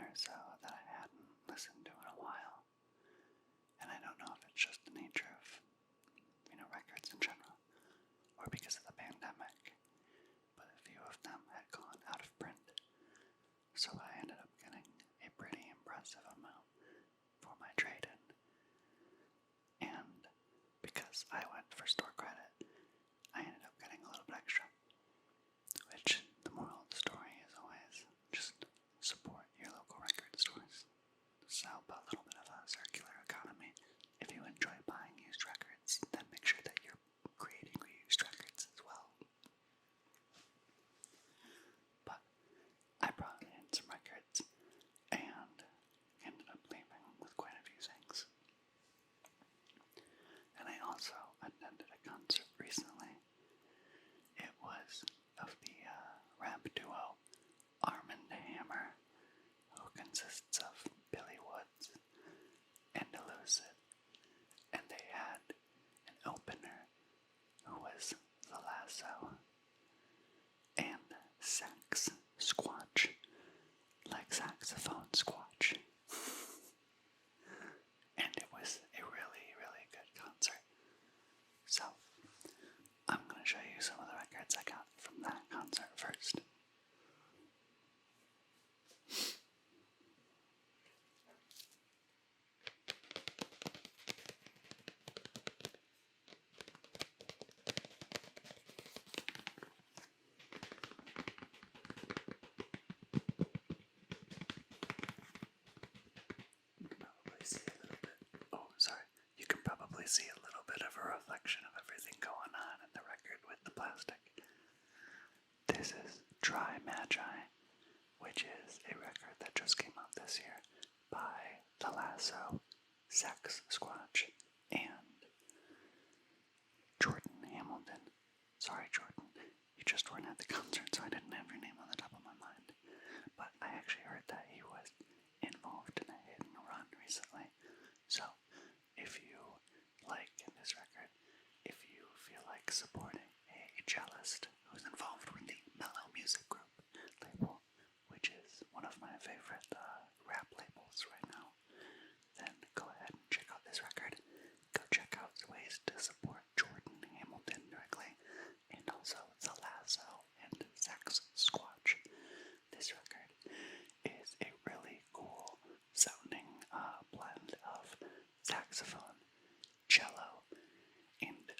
or so that I hadn't listened to in a while. And I don't know if it's just the nature of, records in general, or because of the pandemic, but a few of them had gone out of print. So I ended up getting a pretty impressive amount for my trade-in. And because I went for store credit, I ended up getting a little bit extra. Which, the moral of the story is always just support your local record stores. So help a little bit of a circular economy. If you enjoy buying used records, then make sure that you're creating reused records as well. But I brought in some records and ended up leaving with quite a few things. And I also attended a concert recently. It was of the rap duo Arm & Hammer, who consists of Billy Woods and Elucid, and they had an opener who was The Lasso and Sax Squatch, like saxophone squatch. And it was a really, really good concert. So, I'm going to show you some of the records I got from that concert first. You can probably see a little bit of a reflection of everything going on in the record with the plastic. This is Dry Magi, which is a record that just came out this year by The Lasso, Sax Squatch, and Jordan Hamilton. Sorry, Jordan, you just weren't at the concert, so I didn't have your name on the top of my mind. But I actually heard that he was involved in a hit and run recently. So, if you like this record, if you feel like supporting a cellist who's involved with the Mellow Music Group label, which is one of my favorite rap labels right now, then go ahead and check out this record. Go check out ways to support Jordan Hamilton directly, and also The Lasso and Sax Squatch. This record is a really cool sounding blend of saxophone, cello, and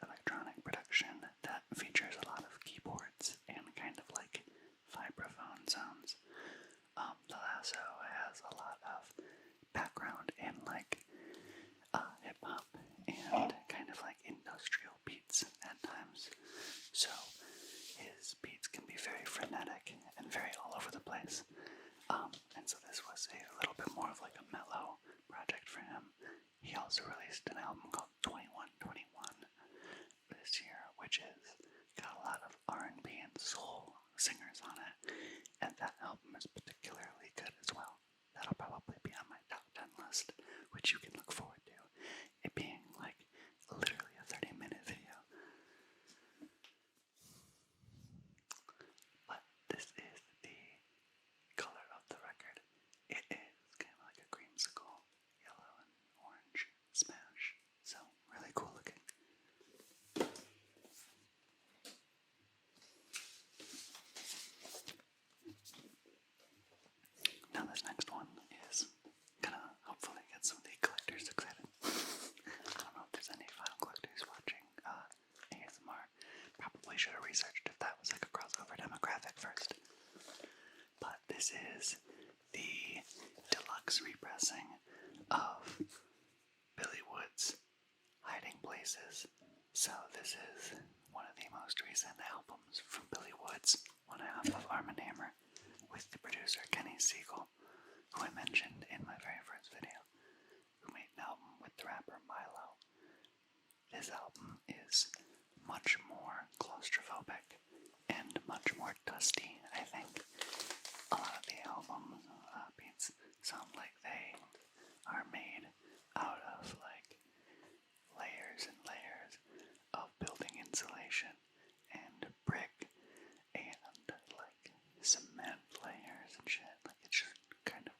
electronic production that features a lot of keyboards and kind of like vibraphone sounds. The Lasso has a lot of background in like hip-hop and kind of like industrial beats at times. So his beats can be very frenetic and very all over the place. And so this was a little bit more of like a mellow project for him. He also released an album called 2121 this year, which has got a lot of R&B and soul singers on it, and that album is particularly good as well. That'll probably be on my top 10 list, which you can look forward to. It being like literally a 30-minute video. But this is the color of the record. It is kind of like a creamsicle, yellow and orange smash. So, really cool looking. Now this next one is gonna hopefully get some of the collectors excited. I don't know if there's any vinyl collectors watching ASMR. Probably should have researched if that was like a crossover demographic first. But this is the deluxe repressing of Billy Woods' Hiding Places. So this is one of the most recent albums from Billy Woods, one half of Arm & Hammer, with the producer Kenny Siegel, who I mentioned in my very first video, who made an album with the rapper Milo. This album is much more claustrophobic and much more dusty, I think. A lot of the album beats sound like they are made out of like layers and layers of building insulation and brick and like cement layers and shit. Like it's just kind of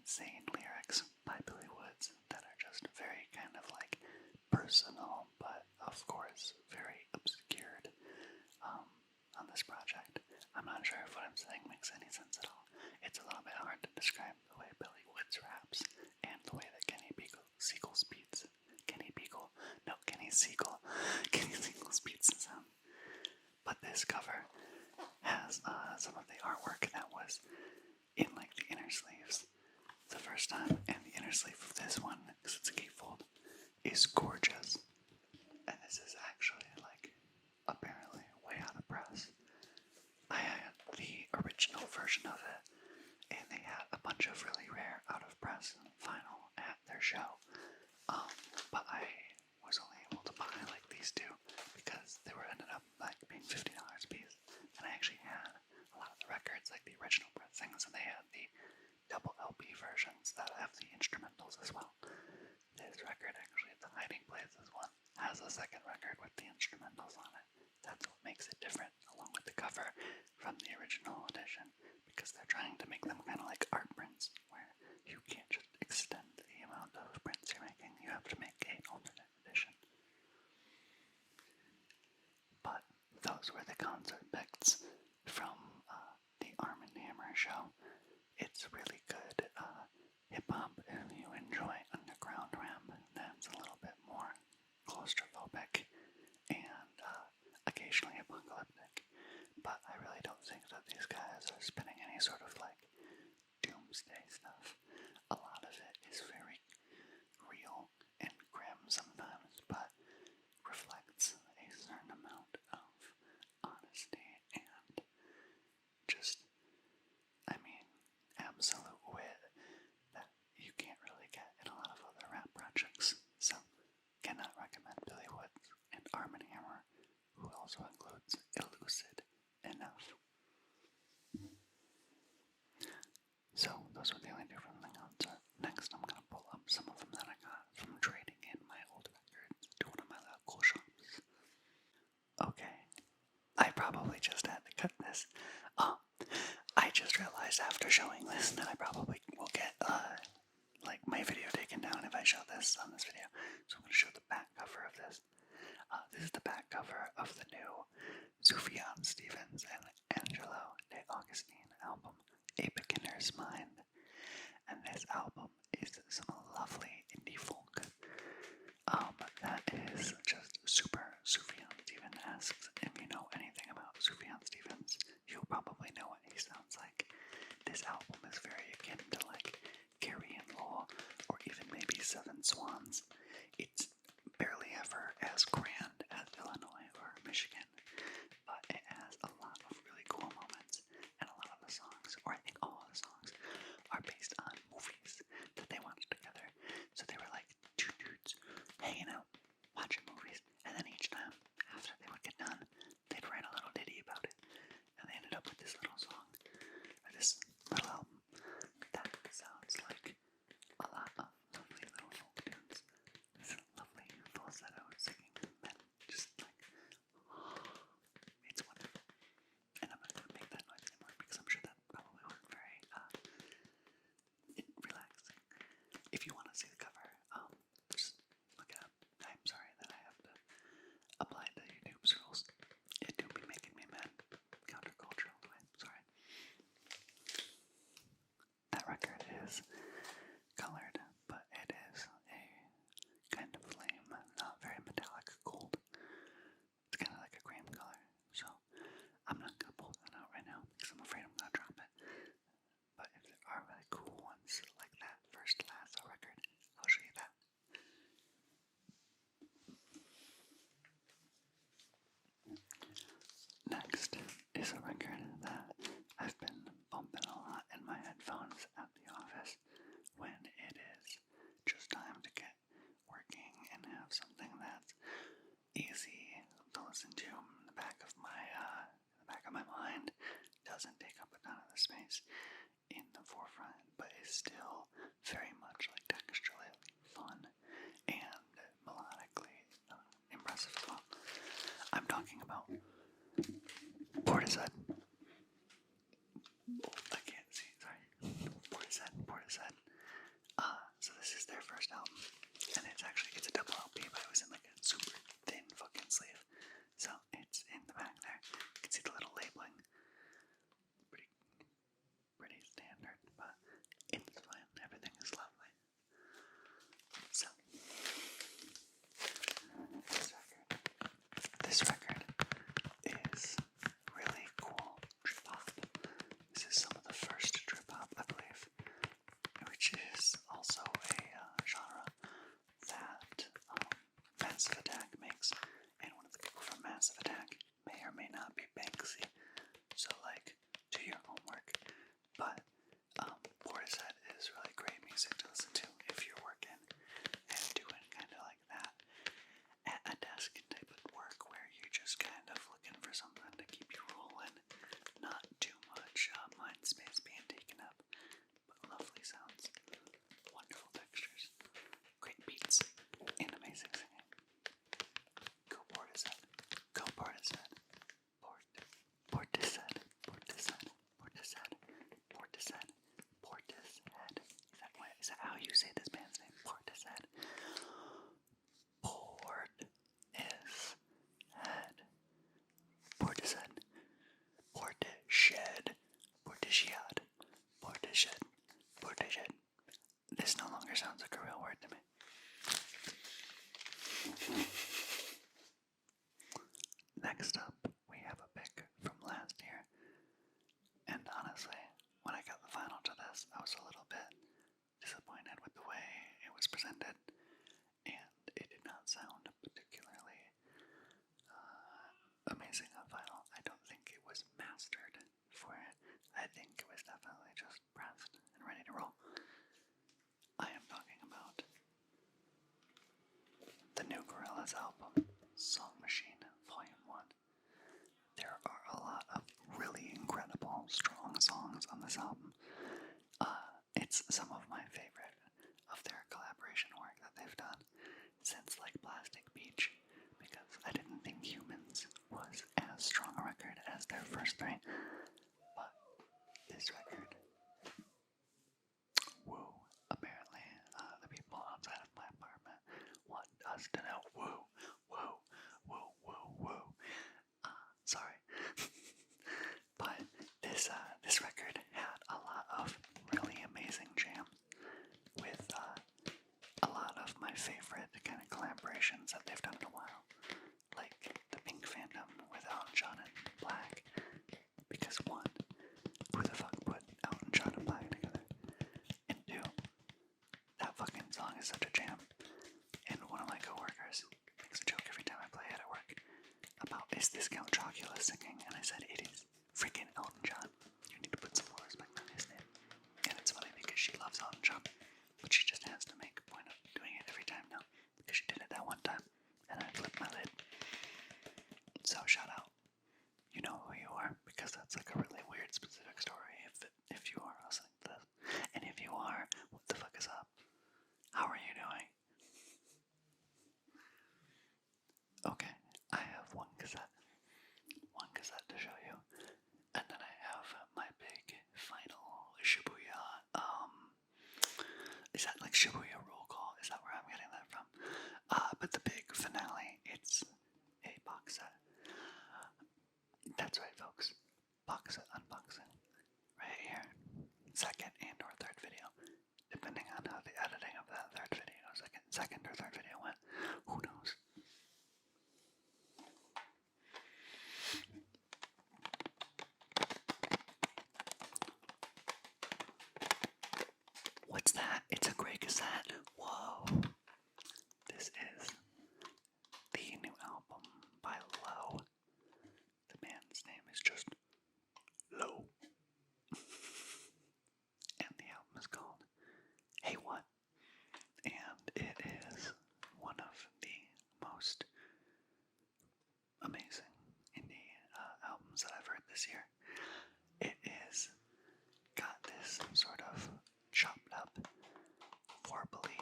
insane lyrics by Billy Woods that are just very kind of like personal, but of course very obscured on this project. I'm not sure if what I'm saying makes any sense at all. It's a little bit hard to describe the way Billy Woods raps and the way that Kenny Siegel speeds. Kenny Siegel speeds the sound. But this cover has some of the artwork that was in like the inner sleeves the first time, and the inner sleeve of this one, because it's a gatefold, is gorgeous. And this is actually like apparently way out of press. I had the original version of it, and they had a bunch of really rare out of press vinyl at their show. But I was only able to buy like these two because they were ended up like being $50 a piece. And I actually had a lot of the records, like the original pressings, and they had the double LP versions that have the instrumentals as well. This record, actually, The Hiding Places one, has a second record with the instrumentals on it. That's what makes it different, along with the cover from the original edition, because they're trying to make them kind of like art prints, where you can't just extend the amount of prints you're making, you have to make an alternate edition. But those were the concert pics from the Arm & Hammer show. It's really good hip-hop if you enjoy underground rap that's a little bit more claustrophobic and occasionally apocalyptic. But I really don't think that these guys are spinning any sort of like doomsday stuff. A lot of it is very real and grim sometimes, but reflects a certain amount of honesty and just, I mean, absolute wit that you can't really get in a lot of other rap projects. So, cannot recommend Billy Woods and Arm & Hammer, who also includes Elucid Enough. So, those were the only two from the concert. Next, I'm going to pull up some of them that I got from trading in my old records to one of my local shops. Okay, I probably just had to cut this. I just realized after showing this that I probably will get, like, my video taken down if I show this on this video. So I'm going to show the back cover of this. This is the back cover of the new Sufjan Stevens and Angelo De Augustine album, A Beginner's Mind. And this album is some lovely indie folk. That is just super Sufjan Stevens-esque. If you know anything about Sufjan Stevens, you'll probably know what he sounds like. This album is very akin to like Carrie and Law, or even maybe Seven Swans. It's barely ever as grand as Illinois or Michigan, but it has a lot of really cool moments, and a lot of the songs, or I think all of the songs, are based on movies that they watched together. So they were like two dudes hanging out, watching movies, and then each time after they would get done, they'd write a little ditty about it, and they ended up with this little song, or this little album, that sounds like a lot of lovely little folk tunes. This lovely falsetto singing, and just like, it's wonderful. And I'm not going to make that noise anymore because I'm sure that probably wasn't very relaxing. If you want to see the cover, just look it up. I'm sorry that I have to apply the YouTube's rules. It do be making me mad. Countercultural, I'm sorry. That record is colored, but it is a kind of flame, not very metallic gold. It's kind of like a cream color, so I'm not going to pull that out right now because I'm afraid I'm going to drop it. But if there are really cool ones like that first Lasso record, I'll show you that. Next is a record that I've been bumping a lot in my headphones at the office when it is just time to get working and have something that's easy to listen to in the back of my mind. Doesn't take up a ton of the space in the forefront, but is still very much like texturally fun and melodically impressive as well. I'm talking about Portishead. Oh, I can't see, sorry. Portishead. Is that how you say this band's name? Portishead. Portishead. Portishead. Portishead. Portishead. Portishead. This no longer sounds like a real word to me. Next up, we have a pick from last year. And honestly, when I got the final to this, I was a little bit disappointed with the way it was presented. And it did not sound particularly amazing on vinyl. I don't think it was mastered for it. I think it was definitely just pressed and ready to roll. I am talking about the new Gorillaz album, Song Machine Volume 1. There are a lot of really incredible, strong songs on this album. It's some of my favorite of their collaboration work that they've done since like Plastic Beach, because I didn't think Humans was as strong a record as their first three, but this record, woo, apparently the people outside of my apartment want us to know woo, woo, woo, woo, woo. Sorry. But this record had a lot of really amazing jams with a lot of my favorite kind of collaborations that they've done in a while, like the Pink Phantom with Elton John and Black, because one, who the fuck put Elton John and Black together, and two, that fucking song is such a jam, and one of my coworkers makes a joke every time I play it at work about, is this Count Chocula singing? And I said, it is freaking Elton John. You need to put some more respect on his name. And it's funny because she loves Elton John, but she just has to make a point of doing it every time now, because she did it that one time, and I flipped my lid. So shout out. You know who you are, because that's like a really weird specific story if you are listening to this. And if you are, what the fuck is up? How are you doing? Okay, I have one cassette to show you, and then I have my big final Shibuya, is that like Shibuya roll call? Is that where I'm getting that from? But the big finale, it's a box set. That's right, folks. Box set unboxing. Right here. Second and or third video. Depending on how the editing of that third video, second or third video went. Who knows? What's that? It's a great cassette. Whoa. This is the new album by Low. The band's name is just Low. And the album is called Hey What? And it is one of the most amazing indie albums that I've heard this year. It is got this sort of chopped up, warbly,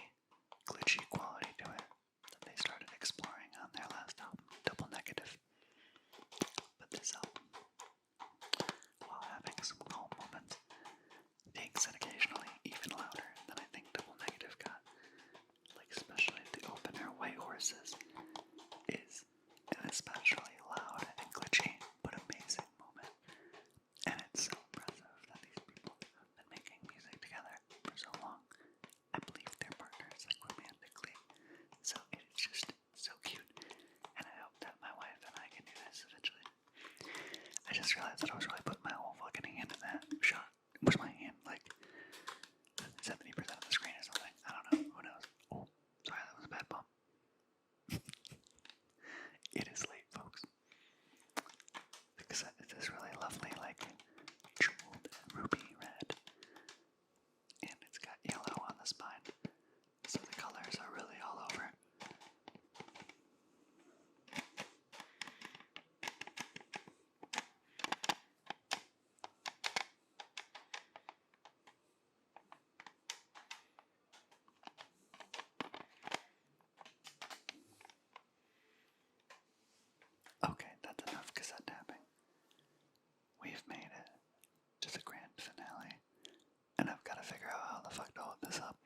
glitchy quality to it that they started exploring on their last album, Double Negative. But this album, while having some calm moments, takes it occasionally even louder than I think Double Negative got. Like especially the opener, White Horses, is an especially loud and glitchy but amazing moment. And it's so impressive that these people have been making music together for so long. I believe they're partners, like romantically. So it is just so cute. And I hope that my wife and I can do this eventually. I just realized that I was really putting my whole fucking hand in that shot. Was my hand like 70% of the screen or something? I don't know. Who knows? Oh, sorry, that was a bad bump. It is late, folks. The cassette is this really lovely, like, jeweled ruby red. And it's got yellow on the spine. So the colors are really all over. Okay, that's enough cassette tapping. We've made it to the grand finale, and I've got to figure out how the fuck to hold this up.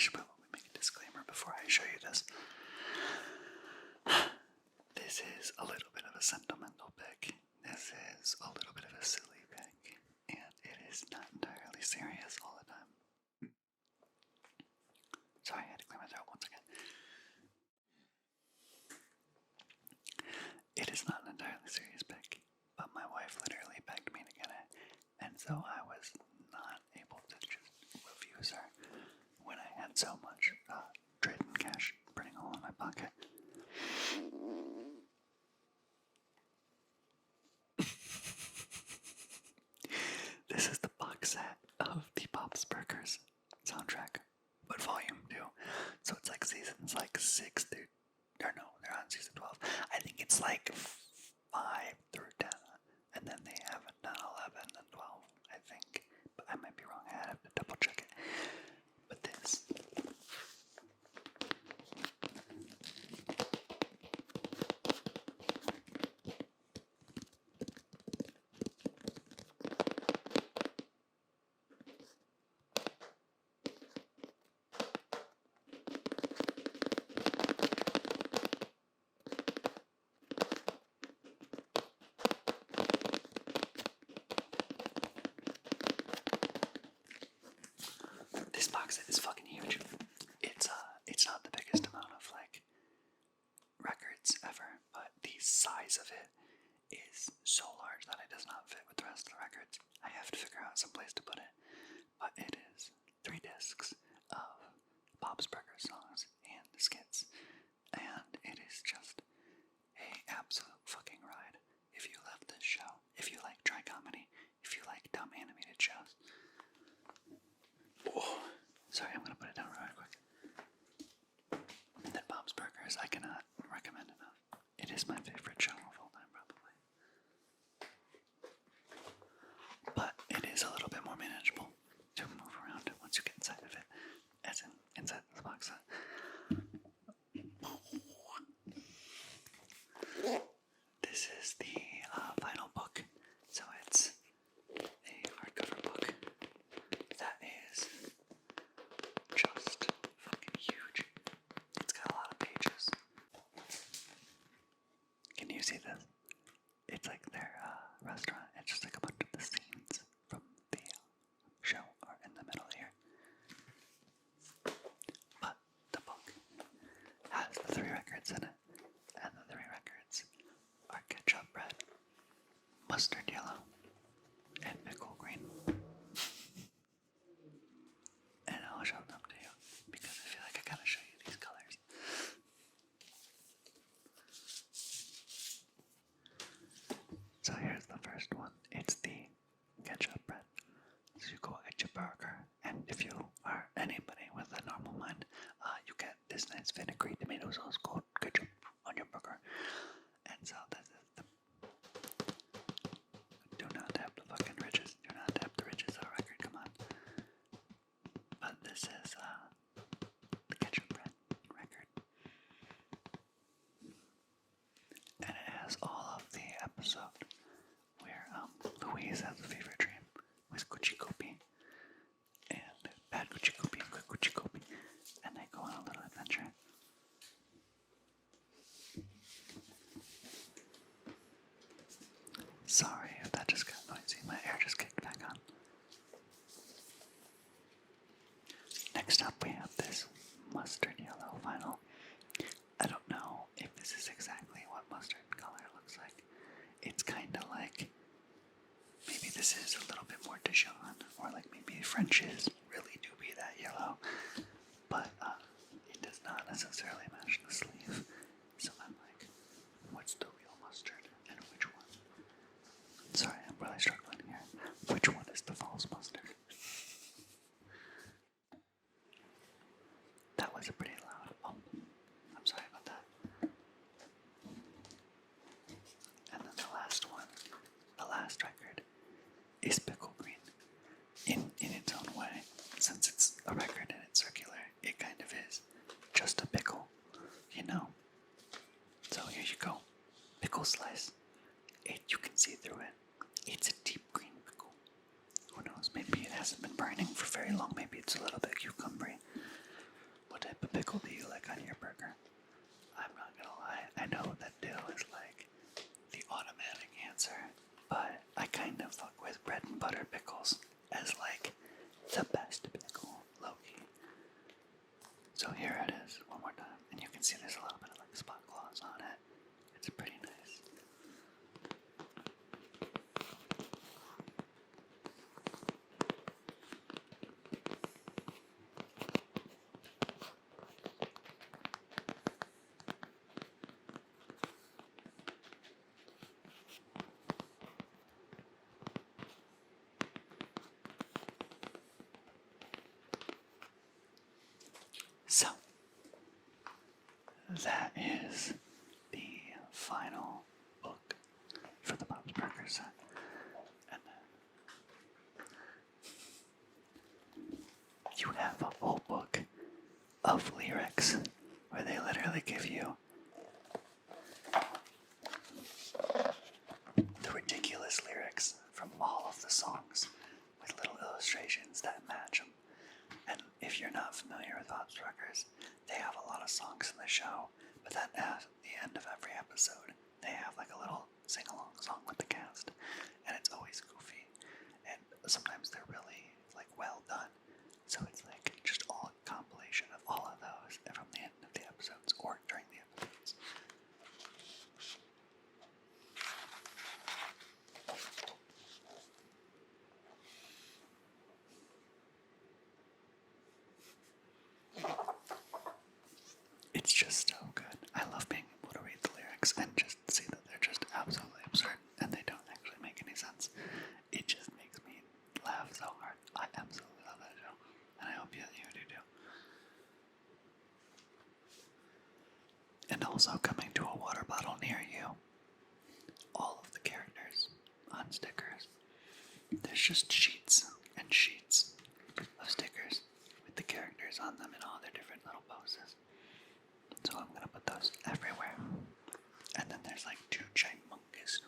should probably make a disclaimer before I show you this. This is a little bit of a sentimental pic. This is a little bit of a silly pic. And it is not entirely serious all the time. Sorry, I had to clear my throat once again. It is not an entirely serious pic, but my wife literally begged me to get it, and so I was not able to just refuse her when I had so much trading cash burning a hole in my pocket. This is the box set of the Bob's Burgers soundtrack, but volume 2. So it's like seasons like 6 through, or no, they're on season 12. I think it's like 5 through 10, and then they haven't done 11 and 12, I think. But I might be wrong, I'd have to double check it. But this. This box set is fucking huge. It's not the biggest amount of like records ever, but the size of it is so large that it does not fit with the rest of the records. I have to figure out some place to put it, but it is 3 discs of Bob's Burgers songs and skits, and it is just a absolute fucking ride. If you love this show, if you like dry comedy, if you like dumb animated shows. Oh, sorry, I'm gonna put it down real quick. And then Bob's Burgers, I cannot recommend enough. It is my favorite show of all time, probably. But it is a little bit more manageable to move around once you get inside of it, as in inside the box set. This is the final book, so it's a hardcover book that is just fucking huge. It's got a lot of pages. Can you see this? It's like their restaurant. It's just like a bunch of the scenes from the show are in the middle here. But the book has the 3 records in it, and the 3 records are ketchup red, mustard yellow, and pickle green. And I'll show them to you because I feel like I gotta show you these colors. So here's the first one. It's the ketchup bread. So you go get your burger, and if you are anybody with a normal mind, you get this nice vinegary tomato sauce called ketchup on your burger. And so this is the. Do not tap the fucking ridges. Do not tap the ridges of the record. Come on. But this is the ketchup bread record, and it has all of the episode where Louise has a fever dream with Gucci Kopi and bad Gucci Kopi and good Gucci Kopi, and they go on a little adventure. Sorry if that just got noisy. My air just kicked back on. Next up, we have this mustard yellow vinyl. I don't know if this is exactly what mustard color looks like. It's kind of like, maybe this is a little bit more Dijon, or like maybe French's really do be that yellow, but it does not necessarily match the sleeve. So I'm like, what's the real mustard and which one? Sorry, I'm really struggling here. Which one is the false mustard? That was a pretty loud. Oh, I'm sorry about that. And then the last one, the last record, is pickle green. In its own way, since it's a record and it's circular, it kind of is just a pickle, you know. So here you go, pickle slice. You can see through it. It's a deep green pickle. Who knows? Maybe it hasn't been burning for very long. Maybe it's a little bit cucumbery. What type of pickle do you like on your burger? I'm not gonna lie, I know that dill is like the automatic answer, but I kind of fuck with bread and butter pickles as like the best pickle, low-key. So here it is, one more time, and you can see there's a little bit of like spot gloss on it. It's pretty nice. So, that is the final book for the Bob's Burger set. And then you have a whole book of lyrics where they literally give you the ridiculous lyrics from all of the songs with little illustrations that match them. And if you're not familiar with Bob's Burgers, they have a lot of songs in the show, but then at the end of every episode, they have like a little sing-along song with the cast, and it's always goofy, and sometimes they're really like well done. So it's like just all a compilation of all of those from the end of the episodes or during the episodes. It's just so good. I love being able to read the lyrics and just see that they're just absolutely absurd and they don't actually make any sense. It just makes me laugh so hard. I absolutely love that show, and I hope you do too. And also coming to a water bottle near you, all of the characters on stickers. There's just sheets and sheets of stickers with the characters on them in all their different little poses. So I'm gonna put those everywhere. And then there's like two humongous